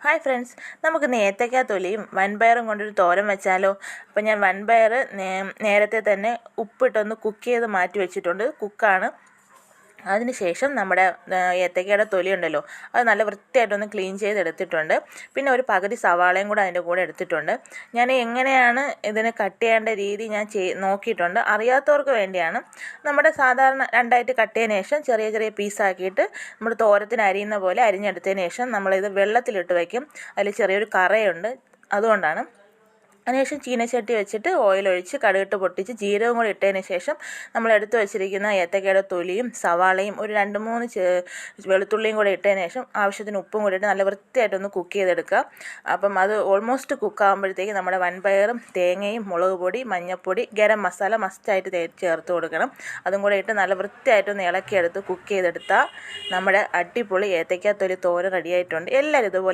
Hi friends, നമുക്ക് ഏത്തയ്ക്ക തൊലിയും വൻപയറും കൊണ്ടൊരു തോരൻ വെച്ചാലോ. അപ്പോൾ ഞാൻ വൻപയർ നേരത്തെ തന്നെ ഉപ്പിട്ടൊന്ന് കുക്ക് ചെയ്ത് മാറ്റി വെച്ചിട്ടുണ്ട്. കുക്കാണ്. അതിനുശേഷം നമ്മുടെ ഏത്തയ്ക്കയുടെ തൊലി ഉണ്ടല്ലോ, അത് നല്ല വൃത്തിയായിട്ടൊന്ന് ക്ലീൻ ചെയ്തെടുത്തിട്ടുണ്ട്. പിന്നെ ഒരു പകുതി സവാളയും കൂടെ അതിൻ്റെ കൂടെ എടുത്തിട്ടുണ്ട്. ഞാൻ എങ്ങനെയാണ് ഇതിന് കട്ട് ചെയ്യേണ്ട രീതി ഞാൻ നോക്കിയിട്ടുണ്ട്. അറിയാത്തവർക്ക് വേണ്ടിയാണ്. നമ്മുടെ സാധാരണ രണ്ടായിട്ട് കട്ട് ചെയ്തതിന് ശേഷം ചെറിയ ചെറിയ പീസാക്കിയിട്ട് നമ്മൾ തോരത്തിന് അരിയുന്ന പോലെ അരിഞ്ഞെടുത്തതിന് ശേഷം നമ്മളിത് വെള്ളത്തിലിട്ട് വയ്ക്കും. അതിൽ ചെറിയൊരു കറയുണ്ട്, അതുകൊണ്ടാണ്. അതിനുശേഷം ചീനച്ചട്ടി വെച്ചിട്ട് ഓയിലൊഴിച്ച് കടുകിട്ട് പൊട്ടിച്ച് ജീരകം കൂടി ഇട്ടതിന് ശേഷം നമ്മൾ എടുത്ത് വെച്ചിരിക്കുന്ന ഏത്തക്കയുടെ തൊലിയും സവാളയും ഒരു 2-3 വെളുത്തുള്ളിയും കൂടി ഇട്ടതിന് ശേഷം ആവശ്യത്തിന് ഉപ്പും കൂടി ഇട്ട് നല്ല വൃത്തിയായിട്ടൊന്ന് കുക്ക് ചെയ്തെടുക്കുക. അപ്പം അത് ഓൾമോസ്റ്റ് കുക്കാകുമ്പോഴത്തേക്ക് നമ്മുടെ വൻപയറും തേങ്ങയും മുളക് പൊടി, മഞ്ഞൾപ്പൊടി, ഗരം മസാല മസ്റ്റായിട്ട് ചേർത്ത് കൊടുക്കണം. അതും കൂടെ ഇട്ട് നല്ല വൃത്തിയായിട്ടൊന്ന് ഇളക്കിയെടുത്ത് കുക്ക് ചെയ്തെടുത്താൽ നമ്മുടെ അടിപൊളി ഏത്തയ്ക്ക തൊലി തോരൻ റെഡിയായിട്ടുണ്ട്. എല്ലാവരും ഇതുപോലെ